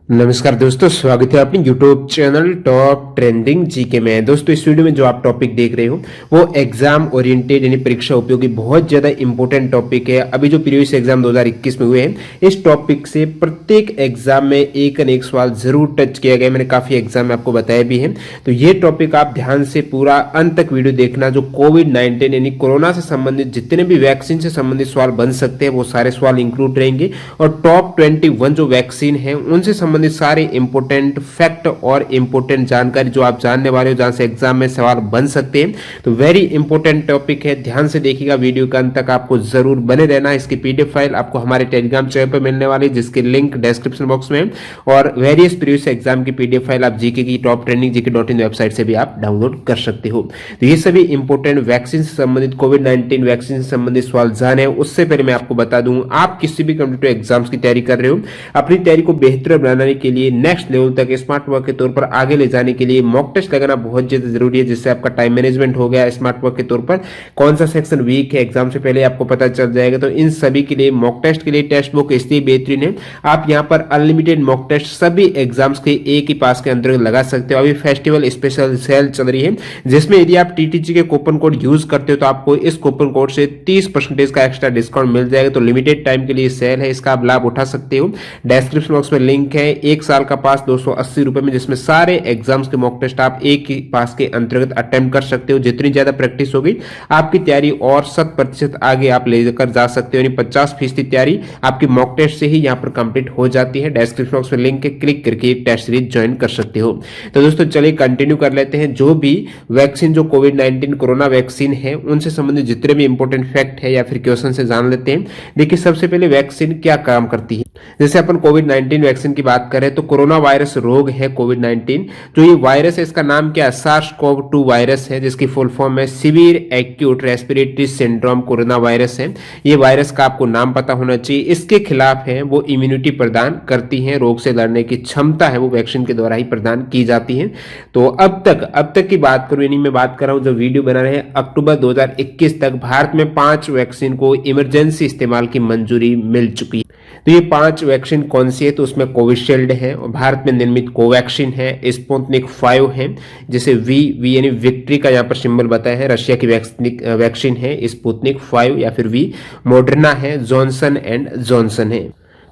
नमस्कार दोस्तों, स्वागत है अपने YouTube channel top trending GK में। दोस्तों इस वीडियो में जो आप टॉपिक देख रहे हो वो एग्जाम ओरिएंटेड यानी परीक्षा उपयोगी बहुत ज्यादा इंपॉर्टेंट टॉपिक है। अभी जो प्रीवियस एग्जाम 2021 में हुए हैं, इस टॉपिक से प्रत्येक एग्जाम में एक न एक सवाल जरूर टच किया गया। मैंने काफी एग्जाम में आपको बताया भी है, तो ये टॉपिक आप ध्यान से पूरा अंत तक वीडियो देखना। जो कोविड-19 यानी कोरोना से संबंधित जितने भी वैक्सीन से संबंधित सवाल बन सकते हैं वो सारे सवाल इंक्लूड रहेंगे, और टॉप 21 जो वैक्सीन है उनसे संबंधित सारे इंपोर्टेंट फैक्ट और इंपोर्टेंट जानकारी जो आप जानने वाले हो, जहां से एग्जाम में सवाल बन सकते हैं। तो वेरी इंपोर्टेंट टॉपिक है, ध्यान से देखिएगा वीडियो के अंत तक, आपको जरूर बने रहना। इसकी पीडीएफ फाइल आपको हमारे टेलीग्राम चैनल पर मिलने वाली है, जिसकी लिंक डिस्क्रिप्शन बॉक्स में, और वेरियस प्रीवियस एग्जाम की पीडीएफ फाइल आप जीके की टॉप ट्रेंडिंग जीके.in वेबसाइट से भी आप डाउनलोड कर सकते हो। तो ये सभी इंपोर्टेंट वैक्सीन से संबंधित, कोविड-19 वैक्सीन से संबंधित सवाल जाने उससे पहले मैं आपको बता दूं, आप किसी भी कॉम्पिटिटिव एग्जाम्स की तैयारी कर रहे हो, अपनी तैयारी को बेहतर बनाने के लिए, नेक्स्ट लेवल तक स्मार्ट वर्क के तौर पर आगे ले जाने के लिए मॉक टेस्ट लगाना बहुत ज्यादा जरूरी है, जिससे आपका टाइम मैनेजमेंट हो गया। स्मार्ट वर्क के तौर पर कौन सा सेक्शन वीक है एग्जाम से पहले आपको पता चल जाएगा। तो इन सभी के लिए मॉक टेस्ट के लिए टेक्स्ट बुक इसलिए बेहतरीन है, आप यहाँ पर अनलिमिटेड मॉक टेस्ट सभी एग्जाम्स के एक ही पास के अंतर्गत लगा सकते हो। अभी फेस्टिवल स्पेशल सेल चल रही है, जिसमें यदि आप टीटीजी के कूपन कोड यूज करते हो तो आपको इस कूपन कोड से 30% का एक्स्ट्रा डिस्काउंट मिल जाएगा। तो लिमिटेड टाइम के लिए सेल है, इसका आप लाभ उठा सकते हो। डिस्क्रिप्शन बॉक्स में लिंक है। एक साल का पास 280 रुपए में, जिसमें सारे एग्जाम्स के मॉक टेस्ट आप एक ही पास के अंतर्गत अटेम्प्ट कर सकते हो। जितनी ज्यादा प्रैक्टिस होगी आपकी तैयारी और 100% आगे आप लेकर जा सकते हो, यानी 50% तैयारी आपकी मॉक टेस्ट से ही यहां पर कंप्लीट हो जाती है। डिस्क्रिप्शन बॉक्स में लिंक है, क्लिक करके टेस्ट सीरीज ज्वाइन कर सकते हो। तो दोस्तों चलिए कंटिन्यू कर लेते हैं। जो भी वैक्सीन जो कोविड-19 कोरोना वैक्सीन है उनसे संबंधित जितने भी इंपॉर्टेंट फैक्ट है या फिर क्वेश्चन से जान लेते हैं। देखिए सबसे पहले वैक्सीन क्या काम करती है। जैसे अपन कोविड-19 वैक्सीन की बात करें तो कोरोना वायरस रोग है कोविड-19, जो ये वायरस है इसका नाम क्या है, SARS-CoV-2 वायरस है, जिसकी फुल फॉर्म है severe acute respiratory syndrome corona virus है। ये वायरस का आपको नाम पता होना चाहिए। इसके खिलाफ है वो इम्यूनिटी प्रदान करती है, रोग से लड़ने की क्षमता है वो वैक्सीन के द्वारा ही प्रदान की जाती है। तो अब तक की बात करूं, यानी मैं बात कर रहा हूं जो वीडियो बना रहे हैं, अक्टूबर 2021 तक भारत में 5 वैक्सीन को इमरजेंसी इस्तेमाल की मंजूरी मिल चुकी है। तो ये 5 वैक्सीन कौन सी है, तो उसमें कोविशील्ड है, और भारत में निर्मित कोवैक्सीन है, स्पुतनिक 5 है, जैसे वी यानी विक्ट्री का यहाँ पर सिंबल बताया है, रशिया की वैक्सीन है स्पुतनिक 5 या फिर वी, मॉडर्ना है, जॉनसन एंड जॉनसन है।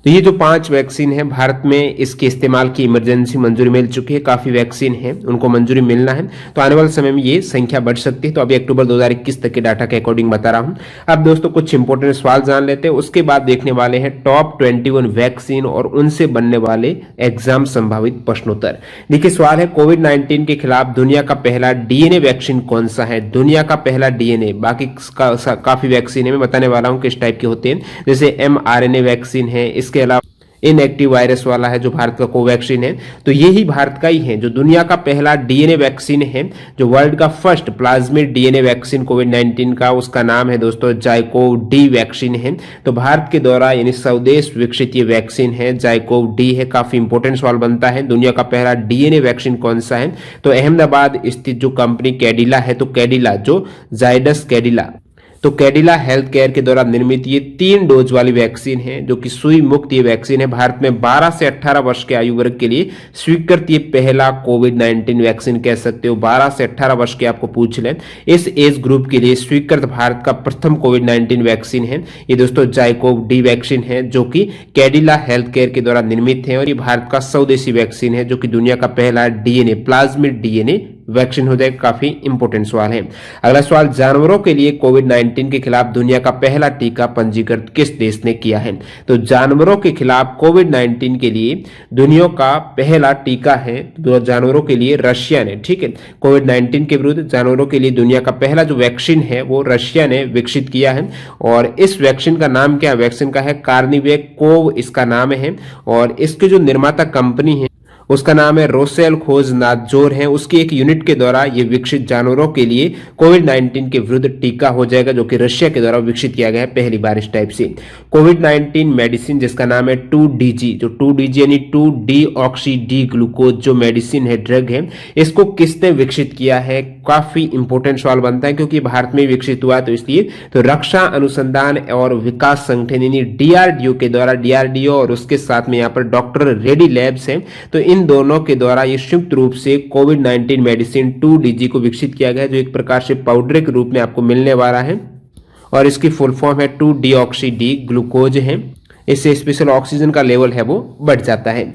तो ये जो 5 वैक्सीन है भारत में इसके इस्तेमाल की इमरजेंसी मंजूरी मिल चुकी है। काफी वैक्सीन है, उनको मंजूरी मिलना है, तो आने वाले समय में ये संख्या बढ़ सकती है। तो अभी अक्टूबर 2021 तक के डाटा के अकॉर्डिंग बता रहा हूं। अब दोस्तों कुछ इंपोर्टेंट सवाल जान लेते हैं, उसके बाद देखने वाले हैं टॉप 21 वैक्सीन और उनसे बनने वाले एग्जाम संभावित प्रश्नोत्तर। देखिए सवाल है, कोविड-19 के खिलाफ दुनिया का पहला डीएनए वैक्सीन कौन सा है। दुनिया का पहला डीएनए, बाकी काफी वैक्सीन है, मैं बताने वाला हूं किस टाइप के होते हैं। जैसे mRNA वैक्सीन है, इसके अलावा इनएक्टिव वायरस वाला है जो भारत का कोवैक्सीन है, तो ये ही भारत का ही है जो दुनिया का पहला डीएनए वैक्सीन है। जो वर्ल्ड का फर्स्ट प्लाज्मिड डीएनए वैक्सीन कोविड-19 का, उसका नाम है दोस्तों जाइकोव डी वैक्सीन है। तो भारत के द्वारा यानी स्वदेश विकसित ये वैक्सीन है, जाइकोव डी है। काफी इंपोर्टेंट सवाल बनता है, दुनिया का पहला डीएनए वैक्सीन कौन सा है, तो अहमदाबाद स्थित जो कंपनी कैडिला है, तो कैडिला जो जायडस कैडिला, तो कैडिला हेल्थ केयर के द्वारा निर्मित ये 3 डोज वाली वैक्सीन है, जो कि सुई मुक्त ये वैक्सीन है। भारत में 12 से 18 वर्ष के आयु वर्ग के लिए स्वीकृत ये पहला कोविड-19 वैक्सीन कह सकते हो। 12 से 18 वर्ष के आपको पूछ लें, इस एज ग्रुप के लिए स्वीकृत भारत का प्रथम कोविड-19 वैक्सीन है ये दोस्तों जाइकोव डी वैक्सीन है, जो कि कैडिला हेल्थ केयर के द्वारा निर्मित है, और ये भारत का स्वदेशी वैक्सीन है, जो कि दुनिया का पहला डीएनए प्लाज्मिड डीएनए वैक्सीन हो जाएगा। काफी इंपोर्टेंट सवाल है। अगला सवाल, जानवरों के लिए कोविड-19 के खिलाफ दुनिया का पहला टीका पंजीकृत किस देश ने किया है। तो जानवरों के खिलाफ कोविड-19 के लिए दुनिया का पहला टीका है जानवरों के लिए रशिया ने, ठीक है। कोविड-19 के विरुद्ध जानवरों के लिए दुनिया का पहला जो वैक्सीन है वो रशिया ने विकसित किया है, और इस वैक्सीन का नाम क्या है, वैक्सीन का है कार्निवेक कोव इसका नाम है, और इसके जो निर्माता कंपनी है उसका नाम है रोसेल खोज नादजोर है। उसकी एक यूनिट के द्वारा ये विकसित जानवरों के लिए कोविड-19 के विरुद्ध टीका हो जाएगा, जो कि रशिया के द्वारा विकसित किया गया है पहली बार इस टाइप से। कोविड-19 मेडिसिन जिसका नाम है 2DG, जो 2DG यानी 2-डीऑक्सी डी ग्लूकोज जो मेडिसिन है, ड्रग है, इसको किसने विकसित किया है? काफी इंपॉर्टेंट सवाल बनता है क्योंकि भारत में विकसित हुआ तो इसलिए। तो रक्षा अनुसंधान और विकास संगठन यानी डीआरडीओ के द्वारा, डीआरडीओ और उसके साथ में यहाँ पर डॉक्टर रेडी लैब्स है, तो इन दोनों के द्वारा ये संयुक्त रूप से कोविड-19 मेडिसिन 2DG को विकसित किया गया है, जो एक प्रकार से पाउडर के रूप में आपको मिलने वाला है और इसकी फुल फॉर्म है 2-डीऑक्सी डी ग्लूकोज है। इससे स्पेशल ऑक्सीजन का लेवल है वो बढ़ जाता है।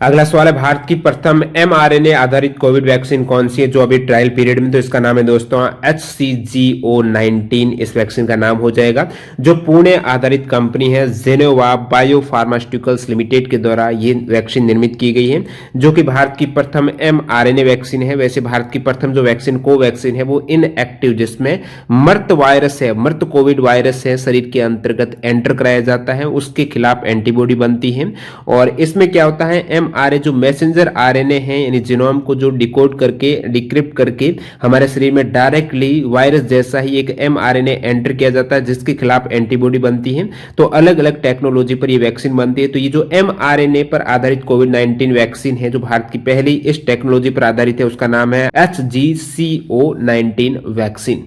अगला सवाल है, भारत की प्रथम mRNA आधारित कोविड वैक्सीन कौन सी है जो अभी ट्रायल पीरियड में? तो इसका नाम है दोस्तों HCGO19 इस वैक्सीन का नाम हो जाएगा, जो पुणे आधारित कंपनी है जेनोवा बायो फार्मास्यूटिकल्स लिमिटेड के द्वारा ये वैक्सीन निर्मित की गई है, जो कि भारत की प्रथम mRNA वैक्सीन है। वैसे भारत की प्रथम जो वैक्सीन कोवैक्सीन है वो इनएक्टिव, जिसमें मृत वायरस है, मृत कोविड वायरस है, शरीर के अंतर्गत एंटर कराया जाता है, उसके खिलाफ एंटीबॉडी बनती है। और इसमें क्या होता है, mRNA जो मैसेंजर आरएनए है, यानी जीनोम को जो डिकोड करके डिक्रिप्ट करके हमारे शरीर में डायरेक्टली वायरस जैसा ही एक mRNA एंटर किया जाता है, जिसके खिलाफ एंटीबॉडी बनती है। तो अलग अलग टेक्नोलॉजी पर ये वैक्सीन बनती है। तो ये जो mRNA पर आधारित कोविड-19 वैक्सीन है जो भारत की पहली इस टेक्नोलॉजी पर आधारित है, उसका नाम है HCGO19 वैक्सीन।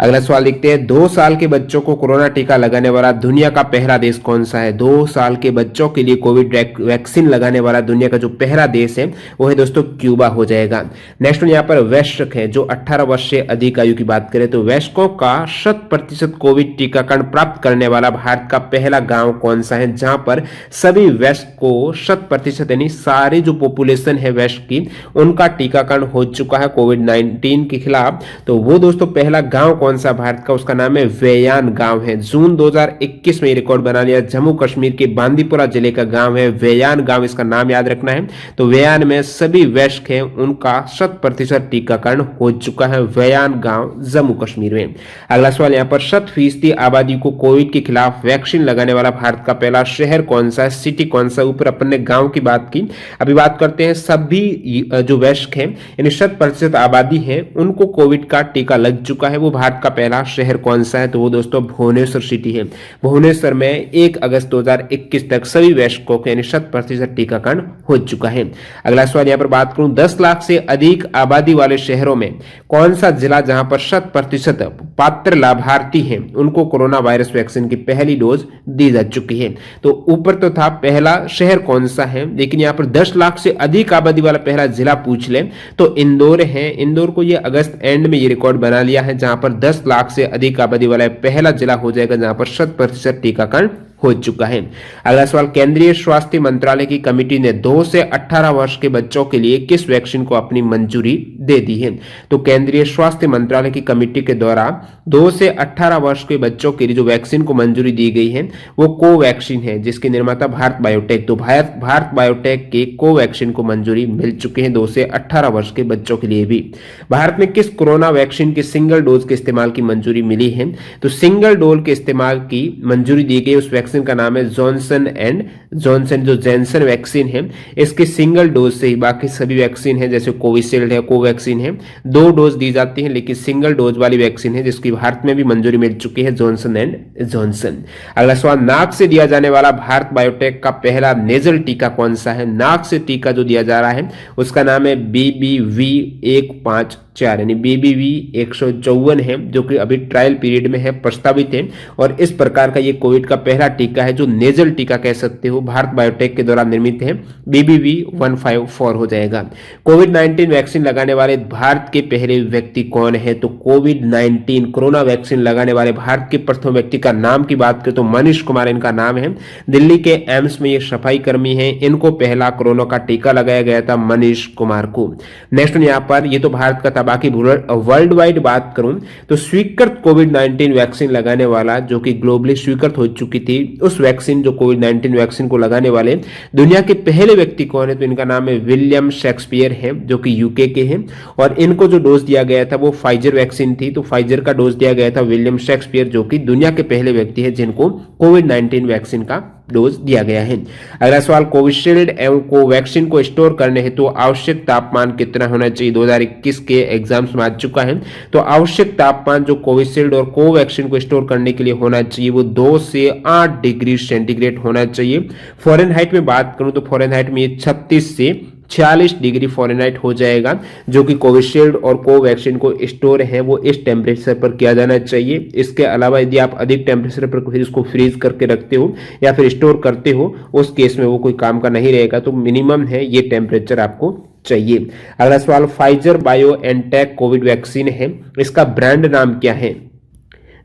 अगला सवाल देखते हैं, 2 साल के बच्चों को कोरोना टीका लगाने वाला दुनिया का पहला देश कौन सा है? 2 साल के बच्चों के लिए कोविड वैक्सीन लगाने वाला दुनिया का जो पहला देश है वो है दोस्तों क्यूबा हो जाएगा। नेक्स्ट यहाँ पर वयस्क है, जो 18 वर्ष से अधिक आयु की बात करें तो वयस्कों का 100% कोविड टीकाकरण प्राप्त करने वाला भारत का पहला गांव कौन सा है, जहां पर सभी वयस्क को 100% यानी सारी जो पॉपुलेशन है वयस्क की, उनका टीकाकरण हो चुका है कोविड-19 के खिलाफ। तो वो दोस्तों पहला गांव कौन सा भारत का, उसका नाम है वेयान गांव है। जून 2021 में रिकॉर्ड बना लिया, जम्मू कश्मीर के बांदीपुरा जिले का गांव है वेयान गांव, इसका नाम याद रखना है। तो वेयान में सभी वयस्क हैं उनका 100% टीकाकरण हो चुका है, वेयान गांव जम्मू कश्मीर में। अगला सवाल यहाँ पर 100% आबादी को कोविड के खिलाफ वैक्सीन लगाने वाला भारत का पहला शहर कौन सा है, सिटी कौन सा? ऊपर अपन ने गांव की बात की, अभी बात करते हैं सभी जो वयस्क हैं यानी 100% आबादी है उनको कोविड का टीका लग चुका है, वो भारत का पहला शहर कौन सा है? तो वो दोस्तों भुवनेश्वर सिटी है। भुवनेश्वर में 1 अगस्त 2021 तक सभी वयस्कों के यानी 100% टीकाकरण हो चुका है। अगला सवाल यहाँ पर बात करूं, 10 लाख से अधिक आबादी वाले शहरों में कौन सा जिला जहां पर 100% पात्र लाभार्थी हैं उनको कोरोना वायरस वैक्सीन की पहली डोज दी जा चुकी है? तो ऊपर तो था पहला शहर कौन सा है, लेकिन यहाँ पर 10 लाख से अधिक आबादी वाला पहला जिला पूछ ले तो इंदौर है। इंदौर को ये अगस्त एंड में ये रिकॉर्ड बना लिया है, जहां पर 10 लाख से अधिक आबादी वाला पहला जिला हो जाएगा जहां पर 100% टीकाकरण हो चुका है। अगला सवाल, केंद्रीय स्वास्थ्य मंत्रालय की कमेटी ने 2 से 18 वर्ष के बच्चों के लिए किस वैक्सीन को अपनी मंजूरी दे दी है? तो केंद्रीय स्वास्थ्य मंत्रालय की कमेटी के द्वारा 2 से 18 वर्ष के बच्चों के लिए जो वैक्सीन को मंजूरी दी गई है वो कोवैक्सीन है, जिसके निर्माता भारत बायोटेक। तो भारत बायोटेक के कोवैक्सीन को मंजूरी मिल चुकी है 2 से 18 वर्ष के बच्चों के लिए भी। भारत में किस कोरोना वैक्सीन के सिंगल डोज के इस्तेमाल की मंजूरी मिली है? तो सिंगल डोज के इस्तेमाल की मंजूरी दी गई उस वैक्सीन का नाम है जॉनसन एंड जॉनसन, जो जैनसन वैक्सीन है इसके सिंगल डोज से ही, बाकी सभी वैक्सीन है जैसे कोविशील्ड है, कोवैक्सीन है, 2 डोज दी जाती है, लेकिन सिंगल डोज वाली वैक्सीन है जिसकी भारत में भी मंजूरी मिल चुकी है, जॉनसन एंड जॉनसन। अगला सवाल, नाक से दिया जाने वाला भारत बायोटेक का पहला नेजल टीका कौन सा है? नाक से टीका जो दिया जा रहा है उसका नाम है BBV 154 यानी BBV 154 है, जो कि अभी ट्रायल पीरियड में है, प्रस्तावित है। और इस प्रकार का ये कोविड का पहला टीका है जो नेजल टीका कह सकते हो, भारत बायोटेक के द्वारा निर्मित है, BBV 154 हो जाएगा। कोविड-19 वैक्सीन लगाने वाले भारत के पहले व्यक्ति कौन है? तो कोविड-19 कोरोना वैक्सीन लगाने वाले भारत के प्रथम व्यक्ति का नाम की बात करें तो मनीष कुमार इनका नाम है। दिल्ली के एम्स में ये सफाई कर्मी है, इनको पहला कोरोना का टीका लगाया गया था मनीष कुमार को। नेक्स्ट यहाँ पर ये तो भारत का था, बाकी वर्ल्ड वाइड बात करूं तो स्वीकृत कोविड-19 वैक्सीन लगाने वाला जो कि ग्लोबली स्वीकृत हो चुकी थी, उस वैक्सीन जो कोविड-19 वैक्सीन को लगाने वाले दुनिया के पहले व्यक्ति कौन है? तो इनका नाम है विलियम शेक्सपियर है, जो कि यूके के हैं। और इनको जो डोज दिया गया था वो फाइजर वैक्सीन थी, तो फाइजर का डोज दिया गया था विलियम शेक्सपियर, जो कि दुनिया के पहले व्यक्ति है जिनको कोविड-19 वैक्सीन का डोज दिया गया है। अगला सवाल, कोविशील्ड एवं कोवैक्सीन को स्टोर करने हेतु तो आवश्यक तापमान कितना होना चाहिए? 2021 के एग्जाम्स में आ चुका है। तो आवश्यक तापमान जो कोविशील्ड और कोवैक्सीन को स्टोर करने के लिए होना चाहिए वो 2 से 8 डिग्री सेंटीग्रेड होना चाहिए। फॉरेनहाइट में बात करूं तो फॉरेनहाइट में ये 36 से 46 डिग्री फॉरेनहाइट हो जाएगा, जो कि कोविशील्ड और कोवैक्सीन को स्टोर है वो इस टेम्परेचर पर किया जाना चाहिए। इसके अलावा यदि आप अधिक टेम्परेचर पर फिर इसको फ्रीज करके रखते हो या फिर स्टोर करते हो, उस केस में वो कोई काम का नहीं रहेगा। तो मिनिमम है ये टेम्परेचर आपको चाहिए। अगला सवाल, फाइजर बायोएनटेक कोविड वैक्सीन है, इसका ब्रांड नाम क्या है?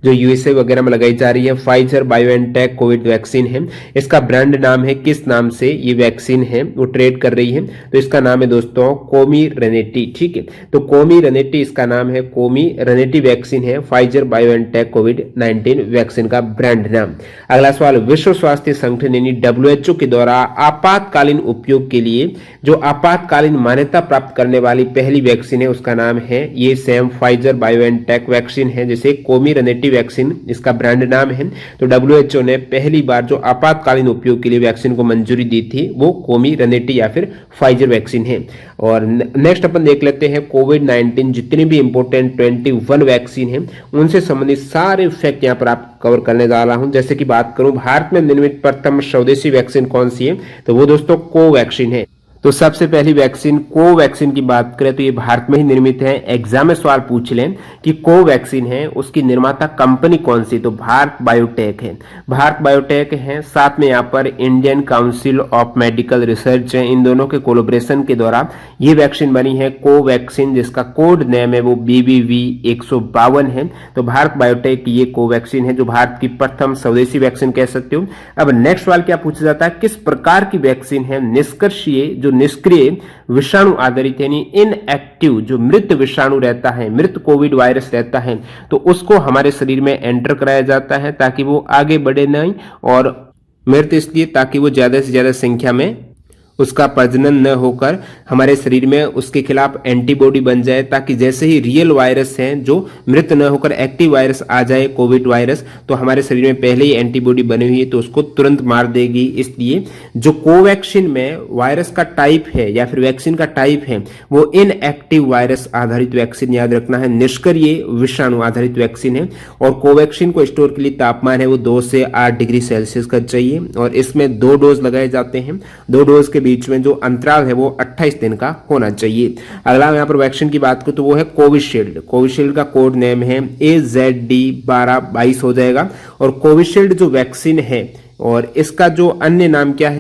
जो यूएसए वगैरह में लगाई जा रही है, फाइजर बायोएनटेक कोविड वैक्सीन है, इसका ब्रांड नाम है, किस नाम से ये वैक्सीन है वो ट्रेड कर रही है? तो इसका नाम है दोस्तों कोमिरनेटी। ठीक है, तो कोमिरनेटी इसका नाम है, कोमिरनेटी वैक्सीन है फाइजर बायोएनटेक कोविड-19 वैक्सीन का ब्रांड नाम। अगला सवाल, विश्व स्वास्थ्य संगठन यानी WHO के द्वारा आपातकालीन उपयोग के लिए जो आपातकालीन मान्यता प्राप्त करने वाली पहली वैक्सीन है उसका नाम है ये सेम फाइजर बायोएनटेक वैक्सीन है, जैसे कोमिरनेटी वैक्सीन इसका ब्रांड नाम है। तो WHO ने पहली बार जो आपातकालीन उपयोग के लिए वैक्सीन को मंजूरी दी थी वो कोमिरनेटी या फिर फाइजर वैक्सीन है। और नेक्स्ट अपन देख लेते हैं कोविड-19 जितनी भी इंपोर्टेंट 21 वैक्सीन है उनसे संबंधित सारे फैक्ट यहाँ पर आप कवर करने जा रहा हूं। जैसे कि बात करूं भारत में निर्मित प्रथम स्वदेशी वैक्सीन कौन सी है, तो वो दोस्तों कोवैक्सीन है। तो सबसे पहली वैक्सीन कोवैक्सीन की बात करें तो ये भारत में ही निर्मित है। एग्जाम में सवाल पूछ लें कि कोवैक्सीन है उसकी निर्माता कंपनी कौन सी, तो भारत बायोटेक है, भारत बायोटेक है। साथ में यहाँ पर Indian council of medical research है, इन दोनों के कोलैबोरेशन के द्वारा ये वैक्सीन बनी है कोवैक्सीन, जिसका कोड नेम है वो BBV-152 है। तो भारत बायोटेक की ये कोवैक्सीन है जो भारत की प्रथम स्वदेशी वैक्सीन कह सकते हो। अब नेक्स्ट सवाल क्या पूछा जाता है, किस प्रकार की वैक्सीन है? निष्कर्षीय जो निष्क्रिय विषाणु आधारित यानी इनएक्टिव जो मृत विषाणु रहता है, मृत कोविड वायरस रहता है, तो उसको हमारे शरीर में एंटर कराया जाता है ताकि वो आगे बढ़े नहीं, और मृत इसलिए ताकि वो ज्यादा से ज्यादा संख्या में उसका प्रजनन न होकर हमारे शरीर में उसके खिलाफ एंटीबॉडी बन जाए, ताकि जैसे ही रियल वायरस है जो मृत न होकर एक्टिव वायरस आ जाए कोविड वायरस, तो हमारे शरीर में पहले ही एंटीबॉडी बनी हुई है तो उसको तुरंत मार देगी। इसलिए जो कोवैक्सीन में वायरस का टाइप है या फिर वैक्सीन का टाइप है वो इनएक्टिव वायरस आधारित वैक्सीन, याद रखना है, निष्क्रिय विषाणु आधारित वैक्सीन है। और कोवैक्सीन को स्टोर के लिए तापमान है वो 2 से 8 डिग्री सेल्सियस का चाहिए, और इसमें 2 डोज लगाए जाते हैं। 2 डोज के बीच में जो अंतराल है वो 28 दिन का होना चाहिए। अगला यहाँ पर वैक्सीन की बात करूं तो वो है कोविशील्ड। कोविशील्ड का कोड नेम है AZD1222 हो जाएगा। और कोविशील्ड जो वैक्सीन है और इसका जो अन्य नाम क्या है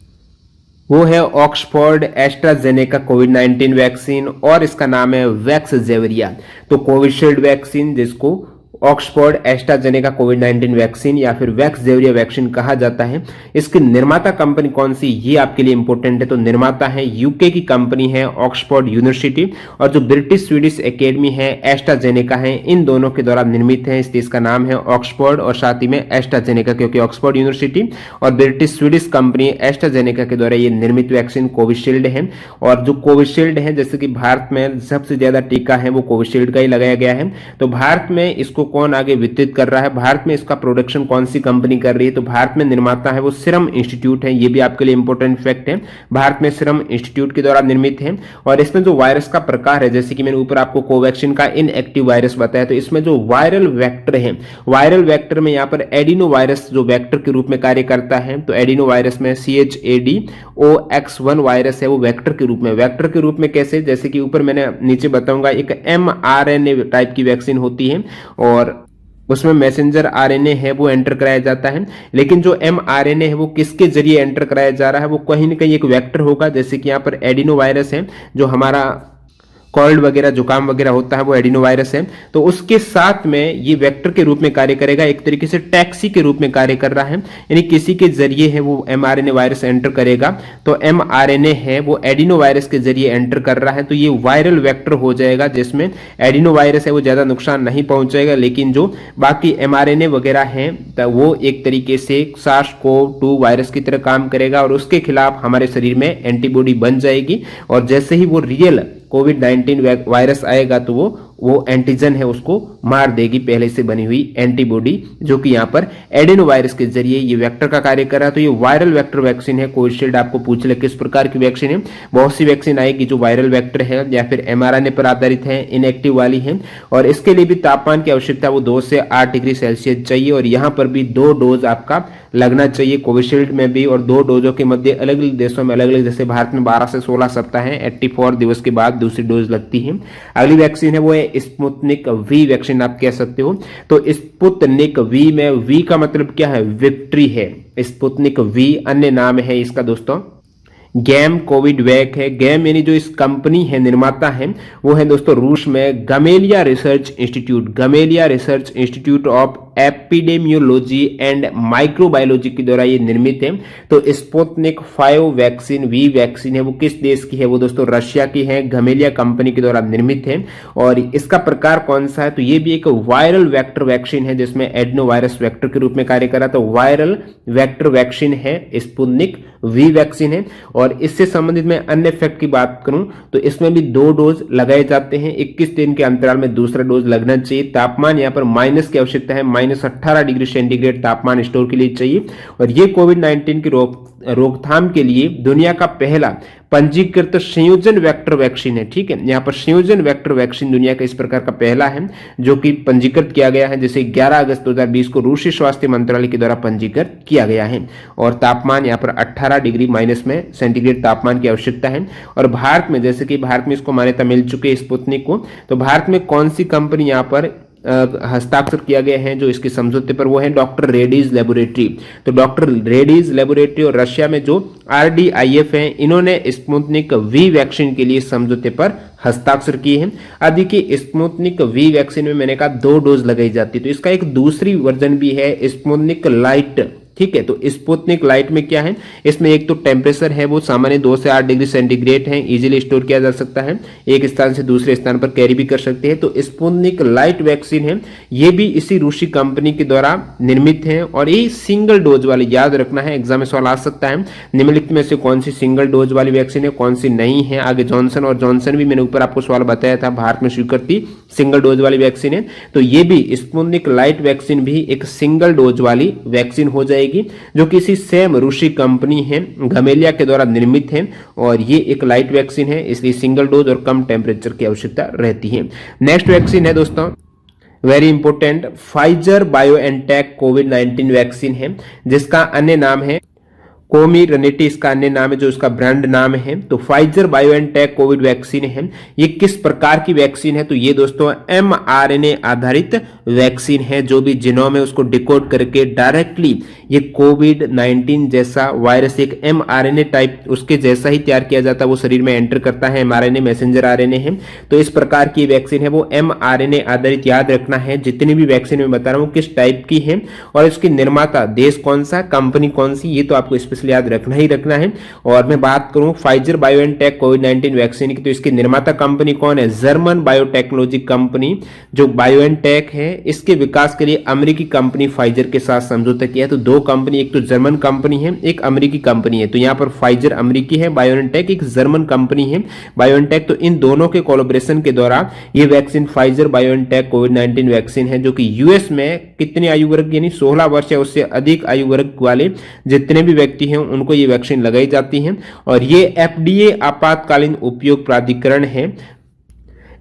वो है ऑक्सफोर्ड एस्ट्राजेनेका कोविड-19 वैक्सीन, और इसका नाम है वैक्सजेविरिया। तो कोविशील्ड वैक्सीन जिसको ऑक्सफोर्ड एस्ट्राजेनेका कोविड-19 वैक्सीन या फिर वैक्सजेविरिया वैक्सीन कहा जाता है, इसकी निर्माता कंपनी कौन सी, ये आपके लिए इंपॉर्टेंट है। तो निर्माता है यूके की कंपनी है ऑक्सफोर्ड यूनिवर्सिटी, और जो ब्रिटिश स्वीडिश एकेडमी है एस्ट्राजेनेका है, इन दोनों के द्वारा निर्मित है, इसलिए इसका नाम है ऑक्सफोर्ड और साथ ही में एस्ट्राजेनेका, क्योंकि ऑक्सफोर्ड यूनिवर्सिटी और ब्रिटिश स्वीडिश कंपनी एस्ट्राजेनेका के द्वारा ये निर्मित वैक्सीन कोविशील्ड है। और जो कोविशील्ड है, जैसे कि भारत में सबसे ज्यादा टीका है वो कोविशील्ड का ही लगाया गया है। तो भारत में इसको कौन आगे वितरित कर रहा है, भारत में इसका प्रोडक्शन कौन सी कंपनी कर रही है, तो भारत में निर्माता है वो सीरम इंस्टीट्यूट है। ये भी आपके लिए इंपॉर्टेंट फैक्ट है, भारत में सीरम इंस्टीट्यूट के द्वारा निर्मित है। और इसमें जो वायरस का प्रकार है, जैसे कि मैंने ऊपर आपको कोवैक्सीन का इनएक्टिव वायरस बताया, तो इसमें जो वायरल वेक्टर है, वायरल वेक्टर में यहाँ पर एडिनो वायरस जो वेक्टर के रूप में कार्य करता है, तो एडिनो वायरस में CHADOX1 वायरस है वो वेक्टर के रूप में। वेक्टर के रूप में कैसे, जैसे कि ऊपर मैंने नीचे बताऊंगा, एक mRNA टाइप की वैक्सीन होती है और उसमें मैसेंजर आरएनए है वो एंटर कराया जाता है, लेकिन जो mRNA है वो किसके जरिए एंटर कराया जा रहा है, वो कहीं ना कहीं एक वेक्टर होगा। जैसे कि यहाँ पर एडिनो वायरस है, जो हमारा कोल्ड वगैरह जुकाम वगैरह होता है वो एडिनो वायरस है, तो उसके साथ में ये वेक्टर के रूप में कार्य करेगा, एक तरीके से टैक्सी के रूप में कार्य कर रहा है, यानी किसी के जरिए है वो mRNA वायरस एंटर करेगा। तो mRNA है वो एडिनो वायरस के जरिए एंटर कर रहा है, तो ये वायरल वेक्टर हो जाएगा, जिसमें एडिनो वायरस है वो ज्यादा नुकसान नहीं पहुंचाएगा, लेकिन जो बाकी mRNA वगैरह है तो वो एक तरीके से SARS-CoV-2 वायरस की तरह काम करेगा और उसके खिलाफ हमारे शरीर में एंटीबॉडी बन जाएगी, और जैसे ही वो रियल कोविड-19 वायरस आएगा तो वो वो एंटीजन है उसको मार देगी, पहले से बनी हुई एंटीबॉडी, जो कि यहाँ पर एडेनो वायरस के जरिए ये वेक्टर का कार्य कर रहा है। तो ये वायरल वेक्टर वैक्सीन है। कोविशील्ड आपको पूछ ले किस प्रकार की वैक्सीन है, बहुत सी वैक्सीन आएगी जो वायरल वेक्टर है या फिर mRNA पर आधारित है, इनएक्टिव वाली है, और इसके लिए भी तापमान की आवश्यकता वो 2 से 8 डिग्री सेल्सियस चाहिए, और यहाँ पर भी 2 डोज आपका लगना चाहिए कोविशील्ड में भी, और 2 डोजों के मध्य अलग अलग देशों में अलग अलग, जैसे भारत में 12 से 16 सप्ताह है, 84 दिवस के बाद दूसरी डोज लगती है। अगली वैक्सीन है वो है स्पुतनिक वी वैक्सीन आप कह सकते हो। तो स्पुतनिक वी में वी का मतलब क्या है, विक्ट्री है। स्पुतनिक वी अन्य नाम है इसका दोस्तों गैम कोविड वैक है। गैम यानी जो इस कंपनी है, निर्माता है, वो है दोस्तों रूस में Gamaleya research institute, Gamaleya research institute of epidemiology and microbiology के द्वारा ये निर्मित है। तो स्पुतनिक 5 वैक्सीन वी वैक्सीन है वो किस देश की है, वो दोस्तों रशिया की है, गमेलिया कंपनी के द्वारा निर्मित है। और इसका प्रकार कौन सा है, तो ये भी एक वायरल वेक्टर वैक्सीन है जिसमें एडनो वायरस वेक्टर के रूप में कार्य कर रहा है। तो वायरल वेक्टर वैक्सीन है, स्पुतनिक वी वैक्सीन है। और इससे संबंधित मैं अन्य फैक्ट की बात करूं तो इसमें भी 2 डोज लगाए जाते हैं, 21 दिन के अंतराल में दूसरा डोज लगना चाहिए। तापमान यहाँ पर माइनस की आवश्यकता है, -18 डिग्री सेंटीग्रेड तापमान स्टोर के लिए चाहिए। और ये कोविड-19 की रोकथाम के लिए दुनिया का पहला पंजीकृत संयोजन वेक्टर वैक्सीन है। ठीक है, यहाँ पर संयोजन वेक्टर वैक्सीन दुनिया का इस प्रकार का पहला है जो कि पंजीकृत किया गया है, जैसे 11 अगस्त 2020 को रूसी स्वास्थ्य मंत्रालय के द्वारा पंजीकृत किया गया है। और तापमान यहाँ पर 18 डिग्री माइनस में सेंटीग्रेड तापमान की आवश्यकता है। और भारत में, जैसे कि भारत में इसको मान्यता मिल चुकी है स्पुतनिक को, तो भारत में कौन सी कंपनी यहाँ पर हस्ताक्षर किया गया है जो इसके समझौते पर, वो है डॉक्टर रेडीज लेबोरेटरी। तो डॉक्टर रेडीज लेबोरेटरी और रशिया में जो RDIF है, इन्होंने स्पुतनिक वी वैक्सीन के लिए समझौते पर हस्ताक्षर किए हैं। अब देखिए स्पुतनिक वी वैक्सीन में मैंने कहा 2 डोज लगाई जाती है, तो इसका एक दूसरी वर्जन भी है स्पुतनिक लाइट। ठीक है, तो स्पुतनिक लाइट में क्या है, इसमें एक तो टेम्परेचर है वो सामान्य 2 से 8 डिग्री सेंटीग्रेड है, इजीली स्टोर किया जा सकता है, एक स्थान से दूसरे स्थान पर कैरी भी कर सकते हैं। तो स्पुतनिक लाइट वैक्सीन है, ये भी इसी रूसी कंपनी के द्वारा निर्मित है। और ये सिंगल डोज वाली, याद रखना है, एग्जाम में सवाल आ सकता है, निम्नलिखित में से कौन सी सिंगल डोज वाली वैक्सीन है, कौन सी नहीं है। आगे जॉनसन और जॉनसन भी मैंने ऊपर आपको सवाल बताया था, भारत में स्वीकृति सिंगल डोज वाली वैक्सीन है। तो ये भी स्पुतनिक लाइट वैक्सीन भी एक सिंगल डोज वाली वैक्सीन हो जाएगी, जो किसी सेम रूसी कंपनी है, गमेलिया के द्वारा निर्मित है। और ये एक लाइट वैक्सीन है, इसलिए सिंगल डोज और कम टेम्परेचर की आवश्यकता रहती है। नेक्स्ट वैक्सीन है दोस्तों वेरी इंपोर्टेंट, फाइजर बायोएनटेक कोविड-19 वैक्सीन है, जिसका अन्य नाम है कोमिरनिटी, इसका अन्य नाम है जो इसका ब्रांड नाम है। तो फाइजर बायोएनटेक कोविड वैक्सीन है, ये किस प्रकार की वैक्सीन है, तो ये दोस्तों mRNA आधारित वैक्सीन है, जो भी जीनोम है उसको डिकोड करके डायरेक्टली ये कोविड-19 जैसा वायरस एक mRNA टाइप उसके जैसा ही तैयार किया जाता है, वो शरीर में एंटर करता है, mRNA मैसेंजर RNA है। तो इस प्रकार की वैक्सीन है वो mRNA आधारित। याद रखना है जितनी भी वैक्सीन मैं बता रहा हूँ किस टाइप की है और इसकी निर्माता देश कौन सा, कंपनी कौन सी, ये तो आपको स्पेशली याद रखना ही रखना है। और मैं बात करूं फाइजर बायोएनटेक कोविड-19 वैक्सीन की, तो इसकी निर्माता कंपनी कौन है, जर्मन बायोटेक्नोलॉजी कंपनी जो बायोएनटेक है, इसके विकास के लिए अमेरिकी कंपनी फाइजर के साथ समझौता किया है। तो 2 कंपनी, एक तो जर्मन कंपनी है, एक अमेरिकी कंपनी है। तो यहाँ पर फाइजर अमेरिकी है, बायोएनटेक एक जर्मन कंपनी है बायोएनटेक। तो इन दोनों के कोलैबोरेशन के द्वारा ये वैक्सीन फाइजर बायोएनटेक कोविड-19 वैक्सीन है, जो कि यूएस में कितने आयु वर्ग यानी 16 वर्ष या उससे अधिक आयु वर्ग वाले जितने भी व्यक्ति हैं उनको ये वैक्सीन लगाई जाती है। और ये FDA आपातकालीन उपयोग प्राधिकरण है,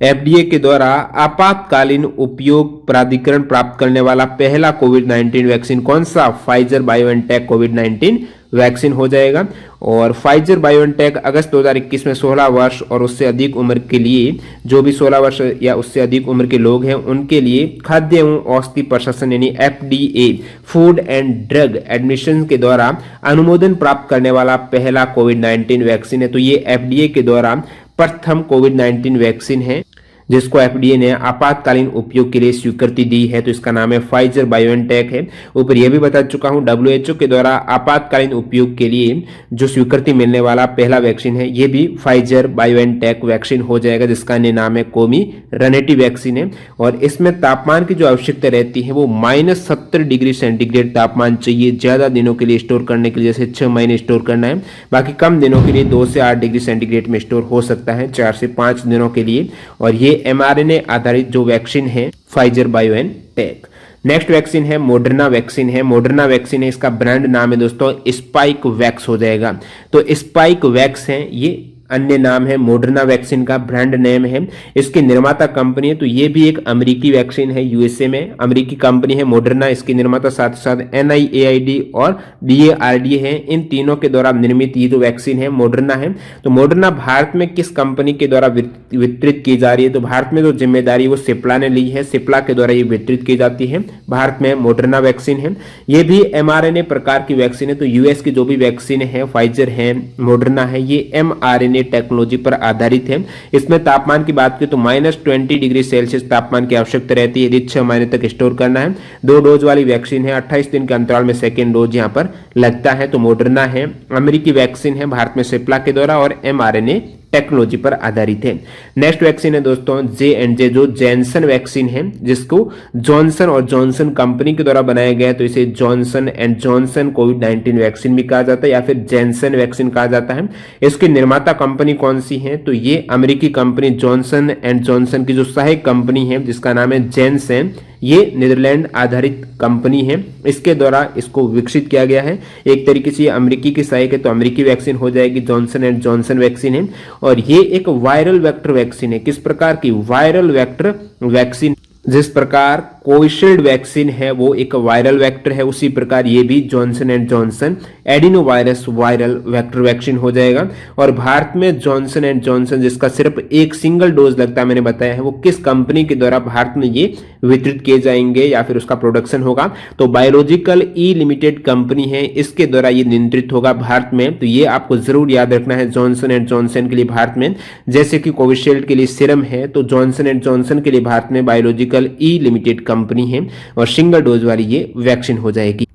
FDA के द्वारा आपातकालीन उपयोग प्राधिकरण प्राप्त करने वाला पहला कोविड-19 वैक्सीन कौन सा, फाइजर बायोएनटेक कोविड-19 वैक्सीन हो जाएगा। और फाइजर बायोएनटेक अगस्त 2021 में 16 वर्ष और उससे अधिक उम्र के लिए, जो भी 16 वर्ष या उससे अधिक उम्र के लोग हैं उनके लिए खाद्य एवं औषधि प्रशासन यानी FDA food and drug admission के द्वारा अनुमोदन प्राप्त करने वाला पहला कोविड-19 वैक्सीन है। तो ये FDA के द्वारा प्रथम कोविड-19 वैक्सीन है जिसको FDA ने आपातकालीन उपयोग के लिए स्वीकृति दी है। तो इसका नाम है फाइजर बायोएनटेक है। ऊपर यह भी बता चुका हूं WHO के द्वारा आपातकालीन उपयोग के लिए जो स्वीकृति मिलने वाला पहला वैक्सीन है, ये भी फाइजर बायोएनटेक वैक्सीन हो जाएगा, जिसका अन्य नाम है कोमिरनिटी वैक्सीन है। और इसमें तापमान की जो आवश्यकता रहती है वो -70 डिग्री सेंटीग्रेड तापमान चाहिए, ज्यादा दिनों के लिए स्टोर करने के लिए, जैसे 6 महीने स्टोर करना है। बाकी कम दिनों के लिए 2 से 8 डिग्री सेंटीग्रेड में स्टोर हो सकता है, 4 से 5 दिनों के लिए। और ये ये mRNA आधारित जो वैक्सीन है फाइजर बायोएनटेक। नेक्स्ट वैक्सीन है मोडर्ना वैक्सीन है। मोडर्ना वैक्सीन है, इसका ब्रांड नाम है दोस्तों स्पाइक वैक्स हो जाएगा। तो स्पाइक वैक्स है, ये अन्य नाम है, मोडर्ना वैक्सीन का ब्रांड नेम है। इसकी निर्माता कंपनी है, तो ये भी एक अमेरिकी वैक्सीन है, यूएसए में अमेरिकी कंपनी है मोडर्ना। इसकी निर्माता साथ साथ NIAID और DARD है, इन तीनों के द्वारा निर्मित ये जो वैक्सीन है मोडर्ना है। तो मोडर्ना भारत में किस कंपनी के द्वारा वितरित की जा रही है? तो भारत में जो जिम्मेदारी वो सिप्ला ने ली है, सिप्ला के द्वारा ये वितरित की जाती है। भारत में मोडर्ना वैक्सीन है, ये भी mRNA प्रकार की वैक्सीन है। तो यूएस की जो भी वैक्सीन है, फाइजर है, मोडर्ना है, ये mRNA टेक्नोलॉजी पर आधारित है। इसमें तापमान की बात करें तो -20 डिग्री सेल्सियस तापमान की आवश्यकता रहती है यदि 6 महीने तक स्टोर करना है। 2 डोज वाली वैक्सीन है, 28 दिन के अंतराल में सेकेंड डोज यहाँ पर लगता है। तो मोडर्ना है, अमेरिकी वैक्सीन है, भारत में सिप्ला के द्वारा और mRNA टेक्नोलॉजी पर आधारित है। नेक्स्ट वैक्सीन है दोस्तों J&J, जो जैनसन वैक्सीन है, जिसको जॉनसन और जॉनसन कंपनी के द्वारा बनाया गया है। तो इसे Johnson and Johnson covid vaccine भी कहा जाता है या फिर जैनसन वैक्सीन कहा जाता है। इसकी निर्माता कंपनी कौन सी है? तो ये अमेरिकी कंपनी जॉनसन एंड जॉनसन की जो सहायक कंपनी है जिसका नाम है जेनसेन, ये नीदरलैंड आधारित कंपनी है, इसके द्वारा इसको विकसित किया गया है। एक तरीके से अमेरिकी की सहायक है, तो अमेरिकी वैक्सीन हो जाएगी, जॉनसन एंड जॉनसन वैक्सीन है। और ये एक वायरल वेक्टर वैक्सीन है। किस प्रकार की? Viral vector vaccine. जिस प्रकार कोविशील्ड वैक्सीन है वो एक वायरल वेक्टर है, उसी प्रकार ये भी Johnson and Johnson adeno virus viral vector vaccine हो जाएगा। और भारत में जॉनसन एंड जॉनसन, जिसका सिर्फ एक सिंगल डोज लगता है, मैंने बताया है, वो किस कंपनी के द्वारा भारत में ये वितरित किए जाएंगे या फिर उसका प्रोडक्शन होगा? तो बायोलॉजिकल ई लिमिटेड कंपनी है, इसके द्वारा ये नियंत्रित होगा भारत में। तो ये आपको जरूर याद रखना है जॉनसन एंड जॉनसन के लिए भारत में, जैसे कि कोविशील्ड के लिए सीरम है, तो जॉनसन एंड जॉनसन के लिए भारत में बायोलॉजिकल ई लिमिटेड कंपनी है और सिंगल डोज वाली ये वैक्सीन हो जाएगी।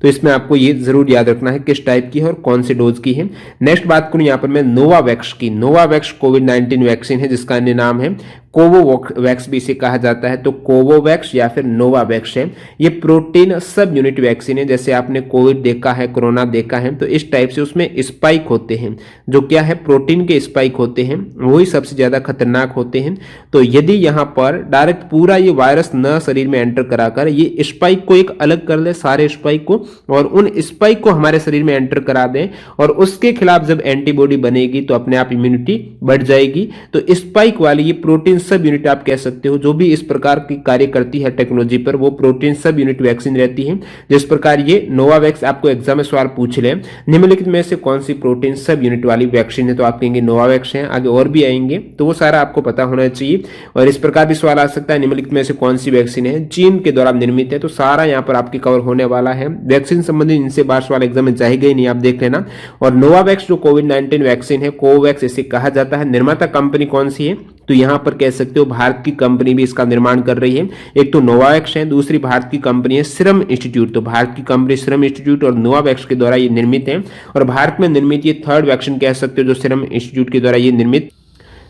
तो इसमें आपको ये जरूर याद रखना है किस टाइप की है और कौन से डोज की है। नेक्स्ट बात करूं यहां पर मैं नोवावैक्स की। नोवावैक्स कोविड-19 वैक्सीन है, जिसका अन्य नाम है कोवोवैक्स भी इसे कहा जाता है। तो कोवोवैक्स या फिर नोवावैक्स है, ये प्रोटीन सब यूनिट वैक्सीन है। जैसे आपने कोविड देखा है, कोरोना देखा है, तो इस टाइप से उसमें स्पाइक होते हैं, जो क्या है प्रोटीन के स्पाइक होते हैं, वही सबसे ज्यादा खतरनाक होते हैं। तो यदि यहाँ पर डायरेक्ट पूरा ये वायरस न शरीर में एंटर कराकर ये स्पाइक को एक अलग कर ले, सारे स्पाइक को, और उन स्पाइक को हमारे शरीर में एंटर करा दें और उसके खिलाफ जब एंटीबॉडी बनेगी तो अपने आप इम्यूनिटी बढ़ जाएगी। तो स्पाइक वाली ये प्रोटीन सब यूनिट आप कह सकते हो, जो भी इस प्रकार की कार्य करती है टेक्नोलॉजी पर, वो प्रोटीन सब यूनिट वैक्सीन रहती है। जिस प्रकार ये नोवावैक्स आपको एग्जाम में सवाल पूछ ले, निम्नलिखित में से कौन सी प्रोटीन सब यूनिट वाली वैक्सीन है? तो आप कहेंगे नोवावैक्स है। आगे और भी आएंगे, तो वो सारा आपको पता होना चाहिए। और इस प्रकार भी सवाल आ सकता है, निम्नलिखित में से कौन सी वैक्सीन है चीन के द्वारा निर्मित है? तो सारा यहाँ पर आपकी कवर होने वाला है। वैक्सीन संबंधित इनसे बार सवाल एग्जाम में जाएगा ही नहीं, आप देख लेना। और नोवावैक्स जो कोविड-19 वैक्सीन है, कोवैक्स इसे कहा जाता है। निर्माता कंपनी कौन सी है? तो यहां पर कह सकते हो भारत की कंपनी भी इसका निर्माण कर रही है। एक तो नोवावैक्स है, दूसरी भारत की कंपनी है सीरम इंस्टीट्यूट। तो भारत की कंपनी सीरम इंस्टीट्यूट और नोवावैक्स के द्वारा ये निर्मित है। और भारत में निर्मित ये थर्ड वैक्सीन कह सकते हो, जो सीरम इंस्टीट्यूट के द्वारा ये निर्मित,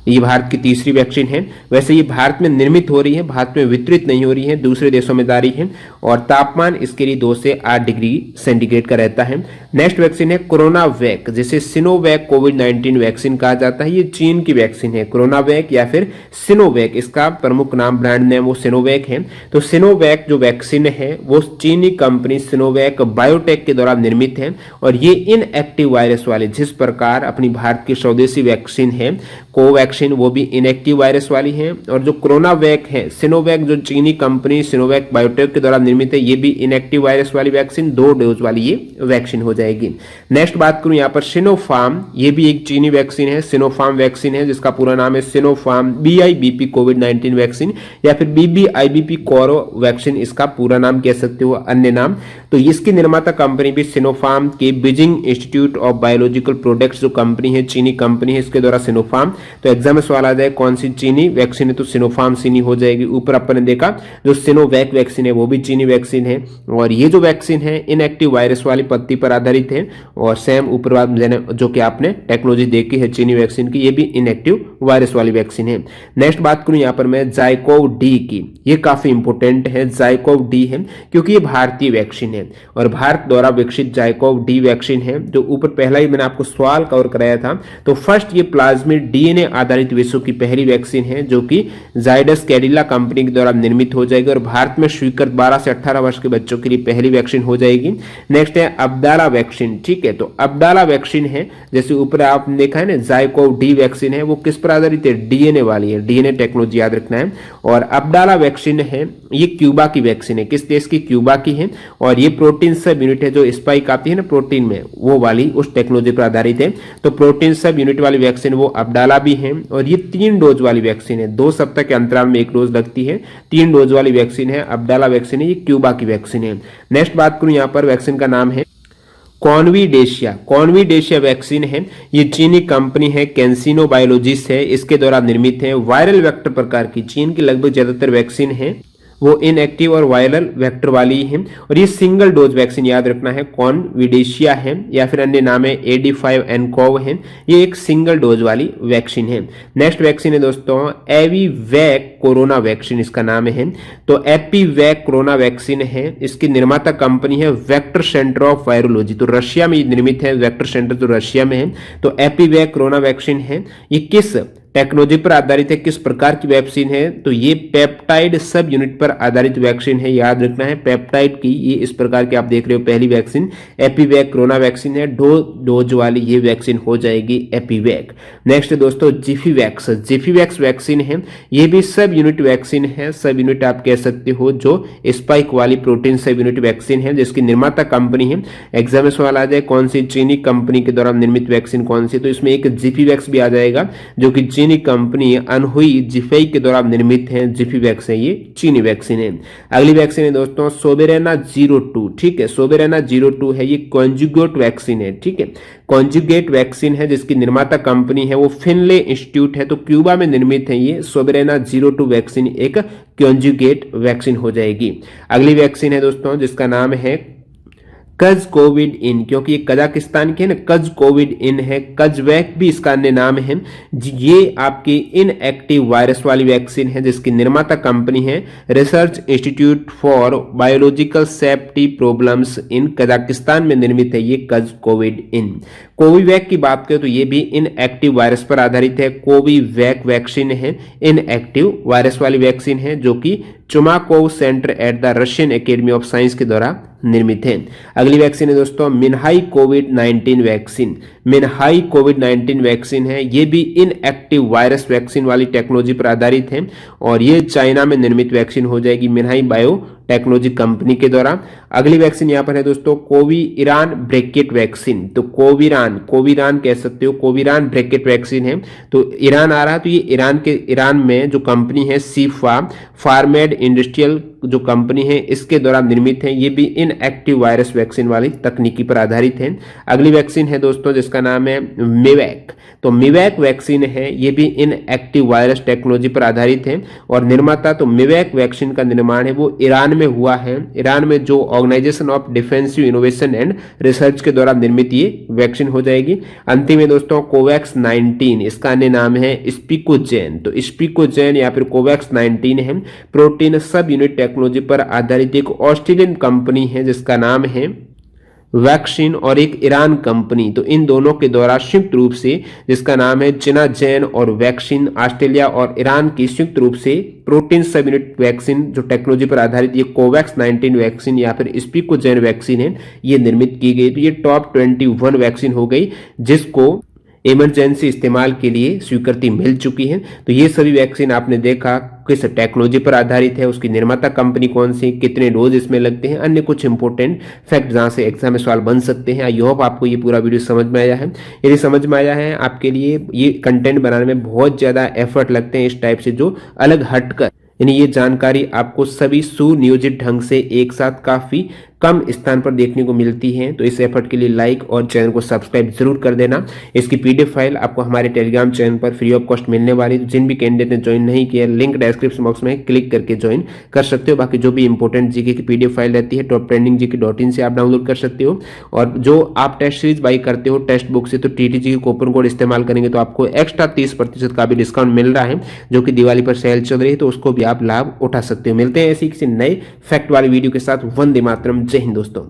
ये भारत की तीसरी वैक्सीन है। वैसे ये भारत में निर्मित हो रही है, भारत में वितरित नहीं हो रही है, दूसरे देशों में जा रही है। और तापमान इसके लिए 2 से 8 डिग्री सेंटीग्रेड का रहता है। नेक्स्ट वैक्सीन है कोरोना वैक, जिसे सिनोवैक कोविड-19 वैक्सीन कहा जाता है। ये चीन की वैक्सीन है, कोरोना वैक या फिर सिनोवैक, इसका प्रमुख नाम ब्रांड नेम वो सिनोवैक है। तो सिनोवैक जो वैक्सीन है वो चीनी कंपनी सिनोवैक बायोटेक के द्वारा निर्मित है। और ये इनएक्टिव वायरस वाले, जिस प्रकार अपनी भारत की स्वदेशी वैक्सीन है कोवैक्सीन, वो भी इनएक्टिव वायरस वाली है। और जो कोरोना वैक है सिनोवैक, जो चीनी कंपनी सिनोवैक बायोटेक के द्वारा निर्मित है, ये भी इनएक्टिव वायरस वाली वैक्सीन, 2 डोज वाली ये वैक्सीन हो जाएगी। नेक्स्ट बात करूं यहाँ पर सिनोफार्म, ये भी एक चीनी वैक्सीन है, सिनोफार्म वैक्सीन है, जिसका पूरा नाम है सिनोफार्म BIBP कोविड-19 वैक्सीन या फिर BBIBP कोरो वैक्सीन, इसका पूरा नाम कह सकते हो, अन्य नाम। तो इसकी निर्माता कंपनी भी सिनोफार्म के Beijing institute of biological products जो कंपनी है, चीनी कंपनी है, इसके द्वारा सिनोफार्म। तो एग्जाम में सवाल आ जाए कौन सी चीनी वैक्सीन है, तो सिनोफार्म चीनी हो जाएगी। ऊपर अपन ने देखा जो सिनोवैक वैक्सीन है वो भी चीनी वैक्सीन है। और ये जो वैक्सीन है इनएक्टिव वायरस वाली पत्ती पर आधारित है। और सेम ऊपर जो कि आपने टेक्नोलॉजी देखी है चीनी वैक्सीन की, ये भी इनएक्टिव वायरस वाली वैक्सीन है। नेक्स्ट बात करूं यहाँ पर मैं जाइकोव डी की, ये काफी इंपोर्टेंट है, जाइकोव डी है, क्योंकि ये भारतीय वैक्सीन है और भारत द्वारा विकसित जाइकोव डी वैक्सीन है। जो ऊपर पहला ही मैंने आपको सवाल कवर कराया था। तो फर्स्ट ये प्लाज्मिड DNA आधारित आधारित विश्व की पहली वैक्सीन है जो कि जाइडस कैडिला कंपनी के द्वारा निर्मित हो जाएगी और भारत में स्वीकृत 12 से 18 वर्ष के बच्चों के लिए पहली वैक्सीन हो जाएगी। नेक्स्ट है अब्दाला वैक्सीन। ठीक है, तो अब्दाला वैक्सीन है, जैसे ऊपर आपने देखा है ना जाइकोव डी वैक्सीन है, वो किस पर आधारित है? डीएनए वाली है, डीएनए टेक्नोलॉजी याद रखना है। और अब्दाला वैक्सीन है ये क्यूबा की वैक्सीन है, किस देश की? क्यूबा की है। और ये प्रोटीन सब यूनिट है, जो स्पाइक आती है ना प्रोटीन में, वो वाली उस टेक्नोलॉजी पर आधारित है। तो प्रोटीन सब यूनिट वाली वैक्सीन वो अब्दाला भी है। और ये 3 डोज वाली वैक्सीन है, 2 सप्ताह के अंतराल में 1 डोज लगती है। 3 डोज वाली वैक्सीन है, अब्दाला वैक्सीन है, ये क्यूबा की वैक्सीन है। नेक्स्ट बात करूं, यहाँ पर वैक्सीन का नाम है कॉन्विडेशिया। कॉन्विडेशिया वैक्सीन है, ये चीनी कंपनी है, कैंसिनो बायोलॉजिस्ट है, इसके द्वारा निर्मित है। वायरल वेक्टर प्रकार की चीन की लगभग ज्यादातर वैक्सीन है वो इनएक्टिव और वायरल वेक्टर वाली है। और ये सिंगल डोज वैक्सीन याद रखना है, कॉन्विडेशिया है या फिर अन्य नाम है AD5-nCoV है, ये एक सिंगल डोज वाली वैक्सीन है। नेक्स्ट वैक्सीन है दोस्तों एविवैक कोरोना वैक्सीन, इसका नाम है। तो एपीवैक कोरोना वैक्सीन है, इसकी निर्माता कंपनी है वेक्टर सेंटर ऑफ वायरोलॉजी, तो रशिया में निर्मित है, वेक्टर सेंटर तो रशिया में है। तो एपीवैक कोरोना वैक्सीन है, ये किस टेक्नोलॉजी पर आधारित है, किस प्रकार की वैक्सीन है? तो ये पेप्टाइड सब यूनिट पर आधारित वैक्सीन है, याद रखना है पेप्टाइड की। ये इस प्रकार की आप देख रहे हो पहली वैक्सीन एपीवैक कोरोना वैक्सीन है, 2 डोज वाली ये वैक्सीन हो जाएगी एपीवैक। नेक्स्ट दोस्तों जिफीवैक्स। जिफीवैक्स वैक्सीन है, ये भी सब यूनिट वैक्सीन है, सब यूनिट आप कह सकते हो, जो स्पाइक वाली प्रोटीन सब यूनिट वैक्सीन है, जिसकी निर्माता कंपनी है। एग्जाम में सवाल आ जाए कौन सी चीनी कंपनी के द्वारा निर्मित वैक्सीन कौन सी, तो इसमें एक जिफीवैक्स भी आ जाएगा, जो कि चीनी कंपनी अनहुई जिफेई के द्वारा निर्मित है। जिफीवैक्स है, ये चीनी वैक्सीन है। अगली वैक्सीन है दोस्तों सोबेरेना 02। ठीक है, सोबेरेना 02 है, ये कॉन्जुगेट वैक्सीन है। ठीक है, कॉन्जुगेट वैक्सीन है, जिसकी निर्माता कंपनी है वो फिनले इंस्टीट्यूट है, तो क्यूबा में निर्मित है। ये सोबेरेना 02 वैक्सीन एक कॉन्जुगेट वैक्सीन हो जाएगी। अगली वैक्सीन है दोस्तों जिसका नाम है कज कोविड इन, क्योंकि ये कजाकिस्तान की है ना, कज कोविड इन है, कजवैक भी इसका अन्य नाम है। ये आपकी इनएक्टिव वायरस वाली वैक्सीन है, जिसकी निर्माता कंपनी है research institute for biological safety problems in Kazakhstan में निर्मित है ये कज कोविड इन। कोविवैक की बात करें तो ये भी इनएक्टिव वायरस पर आधारित है, कोविवैक वैक्सीन है, इनएक्टिव वायरस वाली वैक्सीन है, जो कि Chumakov centre at the Russian academy of science के द्वारा निर्मित है। अगली वैक्सीन है दोस्तों मिनहाई कोविड-19 वैक्सीन। मिनहाई कोविड-19 वैक्सीन है, ये भी इनएक्टिव वायरस वैक्सीन वाली टेक्नोलॉजी पर आधारित है और ये चाइना में निर्मित वैक्सीन हो जाएगी मिनहाई बायो टेक्नोलॉजी कंपनी के द्वारा। अगली वैक्सीन यहाँ पर है दोस्तों कोविरान ब्रैकेट वैक्सीन। तो कोविरान कह सकते हो, कोविरान ब्रैकेट वैक्सीन है। तो ईरान आ रहा है, तो ये ईरान में जो कंपनी है सीफा फार्मेड इंडस्ट्रियल जो कंपनी है इसके द्वारा निर्मित है। ये भी इनएक्टिव वायरस वैक्सीन वाली तकनीकी पर आधारित है। अगली वैक्सीन है दोस्तों जिसका नाम है मिवैक। तो मिवैक वैक्सीन है, ये भी इनएक्टिव वायरस टेक्नोलॉजी पर आधारित है और निर्माता तो मिवैक वैक्सीन का निर्माण है वो ईरान में हुआ है। ईरान में जो organisation of defensive innovation and research के द्वारा निर्मित ये वैक्सीन हो जाएगी। अंतिम में दोस्तों कोवैक्स-19, इसका अन्य नाम है स्पीकोजेन। तो स्पीकोजेन या फिर कोवैक्स-19 है, प्रोटीन सब यूनिट टेक्नोलॉजी पर आधारित एक ऑस्ट्रेलियन कंपनी है जिसका नाम है वैक्सीन और एक ईरान कंपनी। तो इन दोनों के द्वारा संयुक्त रूप से जिसका नाम है जिनाजेन और वैक्सीन, ऑस्ट्रेलिया और ईरान की संयुक्त रूप से प्रोटीन सब यूनिट वैक्सीन जो टेक्नोलॉजी पर आधारित ये कोवैक्स-19 वैक्सीन या फिर स्पीकोजेन वैक्सीन है, ये निर्मित की गई। तो ये टॉप 21 वैक्सीन हो गई जिसको इमरजेंसी इस्तेमाल के लिए स्वीकृति मिल चुकी है। तो ये सभी वैक्सीन आपने देखा किस टेक्नोलॉजी पर आधारित है, उसकी निर्माता कंपनी कौन सी, कितने डोज इसमें लगते हैं, अन्य कुछ इंपॉर्टेंट फैक्ट जहां से एग्जाम में सवाल बन सकते हैं। आई होप आपको ये पूरा वीडियो समझ में आया है। यदि समझ में आया है, आपके लिए ये कंटेंट बनाने में बहुत ज्यादा एफर्ट लगते हैं इस टाइप से जो अलग हटकर, यानी ये जानकारी आपको सभी सुनियोजित ढंग से एक साथ काफी कम स्थान पर देखने को मिलती है। तो इस एफर्ट के लिए लाइक और चैनल को सब्सक्राइब जरूर कर देना। इसकी पीडीएफ फाइल आपको हमारे टेलीग्राम चैनल पर फ्री ऑफ कॉस्ट मिलने वाली। तो जिन भी कैंडिडेट ने ज्वाइन नहीं किया, लिंक डिस्क्रिप्शन बॉक्स में क्लिक करके ज्वाइन कर सकते हो। बाकी जो भी इंपॉर्टेंट जीके की पीडीएफ फाइल रहती है टॉप ट्रेंडिंग gk.in से आप डाउनलोड कर सकते हो। और जो आप टेस्ट सीरीज बाई करते हो टेक्स्ट बुक से, तो टीटीजी के कूपन कोड इस्तेमाल करेंगे तो आपको एक्स्ट्रा 30% का भी डिस्काउंट मिल रहा है, जो कि दिवाली पर सेल चल रही है, तो उसको भी आप लाभ उठा सकते हो। मिलते हैं ऐसी किसी नए फैक्ट वाली वीडियो के साथ। वंदे मातरम, जय हिंद दोस्तों।